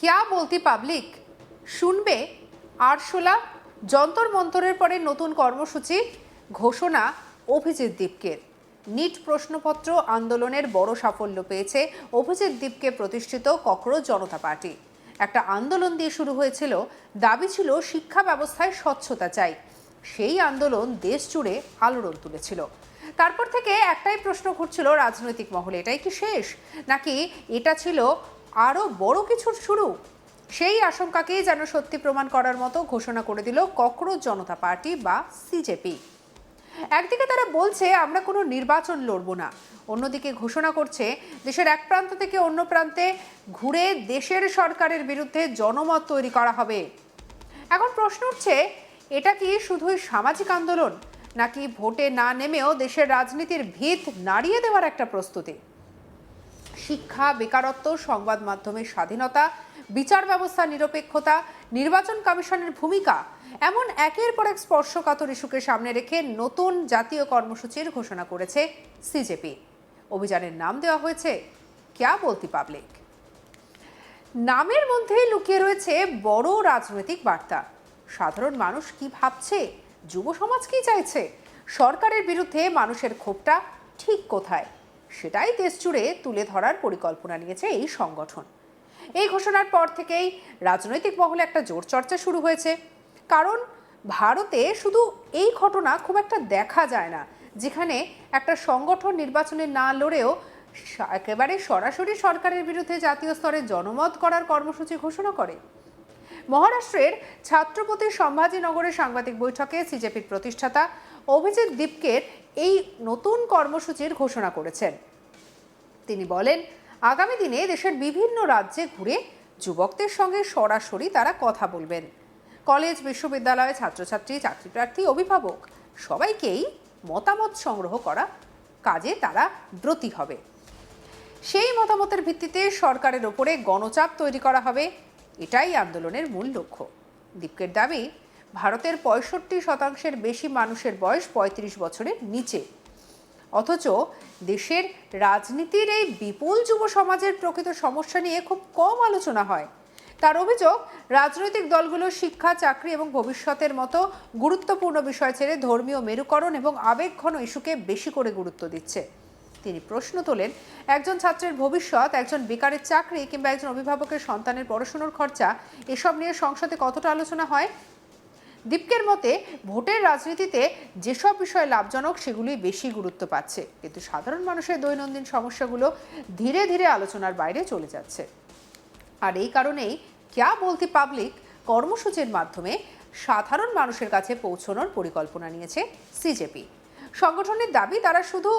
क्या বলতি পাবলিক শুনবে আরশোলা যন্তর মন্তরের পরে নতুন কর্মসূচি ঘোষণা অভিজিৎ দীপকের। নিট প্রশ্নপত্র আন্দোলনের বড় সাফল্য পেয়েছে অভিজিৎ দীপকে প্রতিষ্ঠিত ককরোচ জনতা পার্টি। একটা আন্দোলন দিয়ে শুরু হয়েছিল, দাবি ছিল শিক্ষা ব্যবস্থায় স্বচ্ছতা চাই। সেই আন্দোলন দেশ জুড়ে আলোড়ন তুলেছিল। তারপর থেকে একটাই প্রশ্ন ঘুরছিল রাজনৈতিক মহলে, এটাই কি শেষ, নাকি এটা ছিল আরও বড় কিছুর শুরু? সেই আশঙ্কাকেই যেন সত্যি প্রমাণ করার মতো ঘোষণা করে দিল ককরোচ জনতা পার্টি বা সিজেপি। একদিকে তারা বলছে আমরা কোনো নির্বাচন লড়ব না, অন্যদিকে ঘোষণা করছে দেশের এক প্রান্ত থেকে অন্য প্রান্তে ঘুরে দেশের সরকারের বিরুদ্ধে জনমত তৈরি করা হবে। এখন প্রশ্ন উঠছে, এটা কি শুধুই সামাজিক আন্দোলন, নাকি ভোটে না নেমেও দেশের রাজনীতির ভিত নাড়িয়ে দেওয়ার একটা প্রস্তুতি? শিক্ষা, বেকারত্ব, সংবাদ মাধ্যমের স্বাধীনতা, বিচার ব্যবস্থার নিরপেক্ষতা, নির্বাচন কমিশনের ভূমিকা, এমন একের পর এক স্পর্শকাতর ইস্যুকে সামনে রেখে নতুন জাতীয় কর্মসূচির ঘোষণা করেছে সিজেপি। অভিযানের নাম দেওয়া হয়েছে ক্যা বলতি পাবলিক। নামের মধ্যে লুকিয়ে রয়েছে বড় রাজনৈতিক বার্তা। সাধারণ মানুষ কি ভাবছে, যুব সমাজ কি চাইছে, সরকারের বিরুদ্ধে মানুষের ক্ষোভটা ঠিক কোথায়, সেটাই দেশ জুড়ে তুলে ধরার পরিকল্পনা নিয়েছে এই সংগঠন। এই ঘোষণার পর থেকেই রাজনৈতিক মহলে একটা জোর চর্চা শুরু হয়েছে, কারণ ভারতে শুধু এই ঘটনা খুব একটা দেখা যায় না, যেখানে একটা সংগঠন নির্বাচনে না লড়েও একেবারে সরাসরি সরকারের বিরুদ্ধে জাতীয় স্তরে জনমত করার কর্মসূচি ঘোষণা করে। মহারাষ্ট্রের ছাত্রপতি সম্ভাজিনগরের সাংবাদিক বৈঠকে সিজেপির প্রতিষ্ঠাতা অভিজিৎ দীপকের এই নতুন কর্মসূচির ঘোষণা করেছেন। তিনি বলেন, আগামী দিনে দেশের বিভিন্ন রাজ্যে ঘুরে যুবকদের সঙ্গে সরাসরি তারা কথা বলবেন। কলেজ, বিশ্ববিদ্যালয়, ছাত্রছাত্রী, চাকরিপ্রার্থী, অভিভাবক সবাইকেই মতামত সংগ্রহ করা কাজে তারা ব্রতী হবে। সেই মতামতের ভিত্তিতে সরকারের ওপরে গণচাপ তৈরি করা হবে, এটাই আন্দোলনের মূল লক্ষ্য। দীপকের দাবি, ভারতের 65% বেশি মানুষের বয়স 35 বছরের নিচে, অথচ দেশের রাজনীতির এই বিপুল যুব সমাজের প্রকৃত সমস্যা নিয়ে খুব কম আলোচনা হয়। তার অভিযোগ, রাজনৈতিক দলগুলো শিক্ষা, চাকরি এবং ভবিষ্যতের মতো গুরুত্বপূর্ণ বিষয় ছেড়ে ধর্মীয় মেরুকরণ এবং আবেগঘন ইস্যুকে বেশি করে গুরুত্ব দিচ্ছে। তিনি প্রশ্ন তোলেন, একজন ছাত্রের ভবিষ্যৎ, একজন বেকারের চাকরি কিংবা একজন অভিভাবকের সন্তানের পড়াশোনার খরচা, এসব নিয়ে সংসদে কতটা আলোচনা হয়? দীপকের মতে, ভোটের রাজনীতিতে যেসব বিষয় লাভজনক সেগুলি বেশি গুরুত্ব পাচ্ছে, কিন্তু সাধারণ মানুষের দৈনন্দিন সমস্যাগুলো ধীরে ধীরে আলোচনার বাইরে চলে যাচ্ছে। আর এই কারণেই ক্যা বলতি পাবলিক কর্মসূচির মাধ্যমে সাধারণ মানুষের কাছে পৌঁছানোর পরিকল্পনা নিয়েছে সিজেপি। সংগঠনের দাবি, তারা শুধু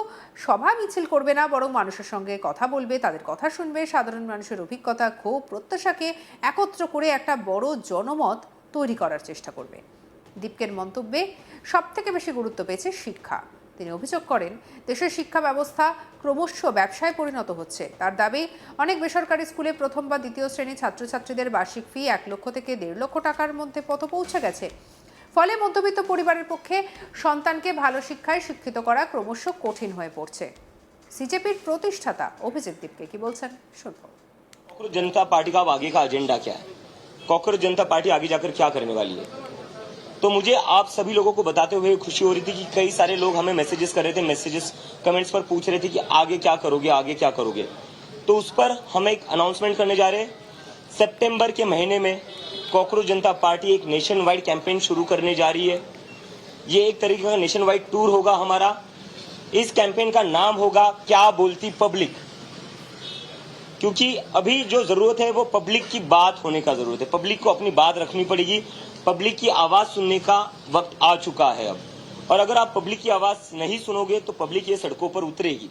সভা মিছিল করবে না, বরং মানুষের সঙ্গে কথা বলবে, তাদের কথা শুনবে, সাধারণ মানুষের অভিজ্ঞতা, ক্ষোভ, প্রত্যাশাকে একত্র করে একটা বড় জনমত তৈরি করার চেষ্টা করবে। দীপকের মন্তব্যে সবথেকে বেশি গুরুত্ব পেয়েছে শিক্ষা। তিনি অভিযোগ করেন, দেশের শিক্ষা ব্যবস্থা ক্রমশ ব্যবসায় পরিণত হচ্ছে। তার দাবি, অনেক বেসরকারি স্কুলে প্রথম বা দ্বিতীয় শ্রেণী ছাত্রছাত্রীদের বার্ষিক ফি 1 লক্ষ থেকে 1.5 লক্ষ টাকার মধ্যে পৌঁছে গেছে। ফলে মধ্যবিত্ত পরিবারের পক্ষে সন্তানকে ভালো শিক্ষায় শিক্ষিত করা ক্রমশ কঠিন হয়ে পড়ছে। সিজেপির প্রতিষ্ঠাতা অভিজিৎ দীপকে কি বলছেন শুনবো। कॉकरोच जनता पार्टी का अब आगे का एजेंडा क्या है, कॉकरोच जनता पार्टी आगे जाकर क्या करने वाली है? तो मुझे आप सभी लोगों को बताते हुए खुशी हो रही थी कि कई सारे लोग हमें मैसेजेस कर रहे थे, कमेंट्स पर पूछ रहे थे कि आगे क्या करोगे, आगे क्या करोगे। तो उस पर हम एक अनाउंसमेंट करने जा रहे हैं। सितंबर के महीने में कॉकरोच जनता पार्टी एक नेशन वाइड कैंपेन शुरू करने जा रही है। ये एक तरीके का नेशन वाइड टूर होगा हमारा। इस कैंपेन का नाम होगा क्या बोलती पब्लिक, क्योंकि अभी जो जरूरत है वो पब्लिक की बात होने का जरूरत है। पब्लिक को अपनी बात रखनी पड़ेगी, पब्लिक की आवाज सुनने का वक्त आ चुका है अब। और अगर आप पब्लिक की आवाज नहीं सुनोगे तो पब्लिक ये सड़कों पर उतरेगी।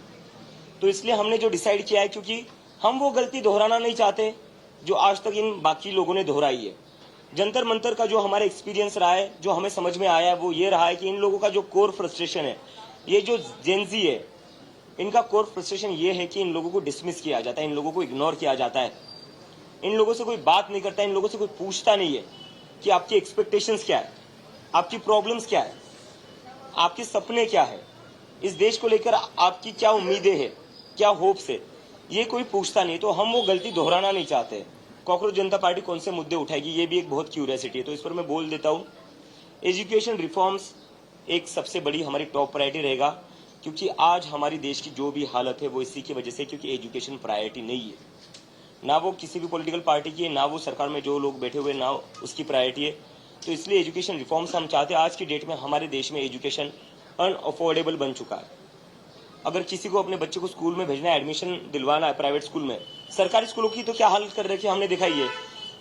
तो इसलिए हमने जो डिसाइड किया है, क्योंकि हम वो गलती दोहराना नहीं चाहते जो आज तक इन बाकी लोगों ने दोहराई है। जंतर मंतर का जो हमारा एक्सपीरियंस रहा है, जो हमें समझ में आया है, वो ये रहा है कि इन लोगों का जो कोर फ्रस्ट्रेशन है, ये जो जेनजी है, इनका कोर फ्रस्ट्रेशन ये है कि इन लोगों को डिसमिस किया जाता है, इन लोगों को इग्नोर किया जाता है, इन लोगों से कोई बात नहीं करता, इन लोगों से कोई पूछता नहीं है कि आपकी एक्सपेक्टेशंस क्या है, आपकी प्रॉब्लम्स क्या है, आपके सपने क्या है, इस देश को लेकर आपकी क्या उम्मीदें हैं, क्या होप्स है, ये कोई पूछता नहीं। तो हम वो गलती दोहराना नहीं चाहते। कॉकरोच जनता पार्टी कौन से मुद्दे उठाएगी, ये भी एक बहुत क्यूरियोसिटी है, तो इस पर मैं बोल देता हूँ। एजुकेशन रिफॉर्म्स एक सबसे बड़ी हमारी टॉप प्रायोरिटी रहेगा, क्योंकि आज हमारी देश की जो भी हालत है वो इसी की वजह से, क्योंकि एजुकेशन प्रायोरिटी नहीं है, ना वो किसी भी पॉलिटिकल पार्टी की है, ना वो सरकार में जो लोग बैठे हुए, ना उसकी प्रायोरिटी है। तो इसलिए एजुकेशन रिफॉर्म्स हम चाहते हैं। आज की डेट में हमारे देश में एजुकेशन अनअफोर्डेबल बन चुका है। अगर किसी को अपने बच्चे को स्कूल में भेजना है, एडमिशन दिलवाना है प्राइवेट स्कूल में, सरकारी स्कूलों की तो क्या हालत कर रखी है हमने दिखाई है।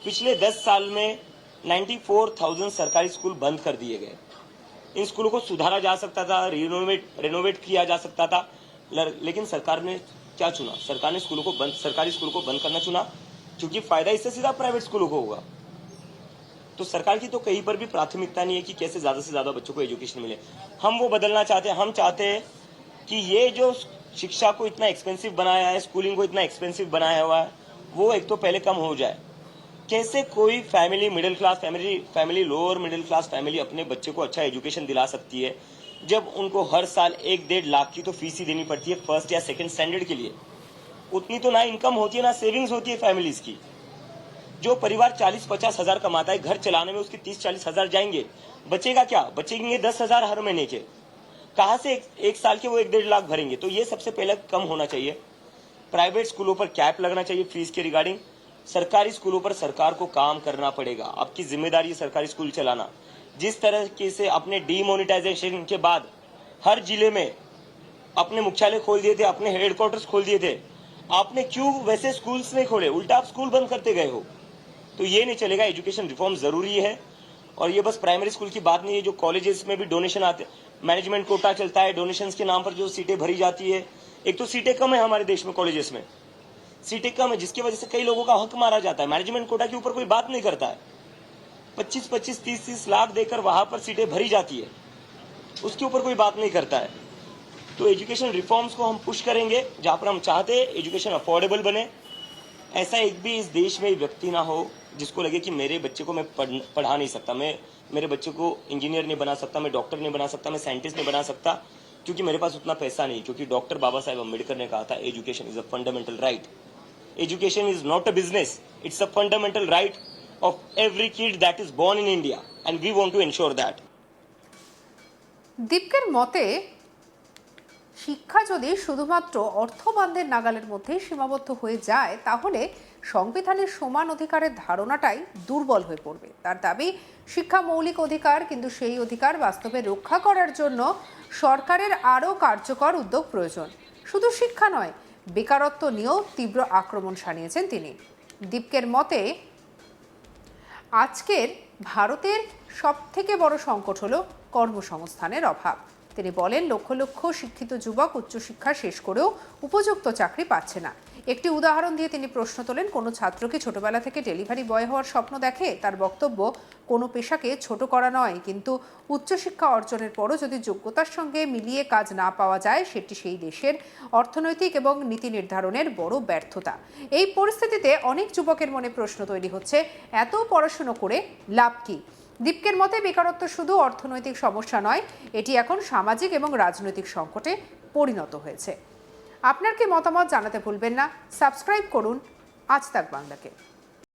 पिछले 10 साल में 94,000 सरकारी स्कूल बंद कर दिए गए। इन स्कूलों को सुधारा जा सकता था, रेनोवेट किया जा सकता था, लेकिन सरकार ने क्या चुना? सरकार ने सरकारी स्कूलों को बंद करना चुना, क्योंकि फायदा इससे सीधा प्राइवेट स्कूलों को होगा। तो सरकार की तो कहीं पर भी प्राथमिकता नहीं है कि कैसे ज्यादा से ज्यादा बच्चों को एजुकेशन मिले। हम वो बदलना चाहते हैं। हम चाहते हैं कि ये जो शिक्षा को इतना एक्सपेंसिव बनाया है, स्कूलिंग को इतना एक्सपेंसिव बनाया हुआ है, वो एक तो पहले कम हो जाए। कैसे कोई family, middle class family, lower middle class family अपने बच्चे को अच्छा एजुकेशन दिला सकती है, जब उनको हर साल 1-1.5 लाख की तो फीस ही देनी पड़ती है फर्स्ट या सेकंड स्टैंडर्ड के लिए। उतनी तो ना इनकम होती है, ना सेविंग्स होती है फैमिलीज की। जो परिवार 40-50 हजार कमाता है, घर चलाने में उसके 30-40 हजार जाएंगे, बचेगा क्या? बचेंगे 10 हजार हर महीने के। कहां से एक साल के वो 1-1.5 लाख भरेंगे? तो ये सबसे पहले कम होना चाहिए। प्राइवेट स्कूलों पर कैप लगना चाहिए फीस के रिगार्डिंग। सरकारी स्कूलों पर सरकार को काम करना पड़ेगा। आपकी जिम्मेदारी है सरकारी स्कूल चलाना। जिस तरह से अपने डीमोनेटाइजेशन के बाद हर जिले में अपने मुख्यालय खोल दिए थे, अपने हेडक्वार्टर्स खोल दिए थे, आपने क्यों वैसे स्कूल्स नहीं खोले? उल्टा आप स्कूल बंद करते गए हो। तो ये नहीं चलेगा। एजुकेशन रिफॉर्म जरूरी है। और ये बस प्राइमरी स्कूल की बात नहीं है, जो कॉलेजेस में भी डोनेशन आते, मैनेजमेंट कोटा चलता है, डोनेशंस के नाम पर जो सीटें भरी जाती है। एक तो सीटें कम है हमारे देश में, कॉलेजेस में सीटें कम है, जिसकी वजह से कई लोगों का हक मारा जाता है। मैनेजमेंट कोटा के ऊपर कोई बात नहीं करता है। 25-25, 30-30 लाख देकर वहां पर सीटें भरी जाती है, उसके ऊपर कोई बात नहीं करता है। तो एजुकेशन रिफॉर्म्स को हम पुश करेंगे, जहां पर हम चाहते हैं एजुकेशन अफोर्डेबल बने। ऐसा एक भी इस देश में व्यक्ति ना हो जिसको लगे कि मेरे बच्चे को मैं पढ़ा नहीं सकता, मैं मेरे बच्चे को इंजीनियर नहीं बना सकता, मैं डॉक्टर नहीं बना सकता, मैं साइंटिस्ट नहीं बना सकता, क्योंकि मेरे पास उतना पैसा नहीं। क्योंकि डॉक्टर बाबा साहेब अम्बेडकर ने कहा था, education is a fundamental right. Education is not a business, it's a fundamental right of every kid that is born in India, and we want to ensure that. দীপকের মতে শিক্ষা যদি শুধুমাত্র অর্থবানদের নাগালের মধ্যে সীমাবদ্ধ হয়ে যায়, তাহলে সংবিধানের সমান অধিকারের ধারণাটাই দুর্বল হয়ে পড়বে। তার দাবি, শিক্ষা মৌলিক অধিকার, কিন্তু সেই অধিকার বাস্তবে রক্ষা করার জন্য সরকারের আরও কার্যকর উদ্যোগ প্রয়োজন। শুধু শিক্ষা নয়, বেকারত্ব নিয়েও তীব্র আক্রমণ শানিয়েছেন তিনি। দীপকের মতে আজকের ভারতের সবথেকে বড় সংকট হলো কর্মসংস্থানের অভাব। তিনি বলেন, লক্ষ লক্ষ শিক্ষিত যুবক উচ্চশিক্ষা শেষ করেও উপযুক্ত চাকরি পাচ্ছে না। একটি উদাহরণ দিয়ে তিনি প্রশ্ন তোলেন, কোনো ছাত্র কি ছোটবেলা থেকে ডেলিভারি বয় হওয়ার স্বপ্ন দেখে? তার বক্তব্য, কোনো পেশাকে ছোট করা নয়, কিন্তু উচ্চশিক্ষা অর্জনের পরও যদি যোগ্যতার সঙ্গে মিলিয়ে কাজ না পাওয়া যায়, সেটি সেই দেশের অর্থনৈতিক এবং নীতি নির্ধারণের বড় ব্যর্থতা। এই পরিস্থিতিতে অনেক যুবকের মনে প্রশ্ন তৈরি হচ্ছে, এত পড়াশুনো করে লাভ কি? দীপকের মতে বেকারত্ব শুধু অর্থনৈতিক সমস্যা নয়, এটি এখন সামাজিক এবং রাজনৈতিক সংকটে পরিণত হয়েছে। আপনার কি মতামত জানাতে ভুলবেন না। সাবস্ক্রাইব করুন আজ তাক বাংলাকে।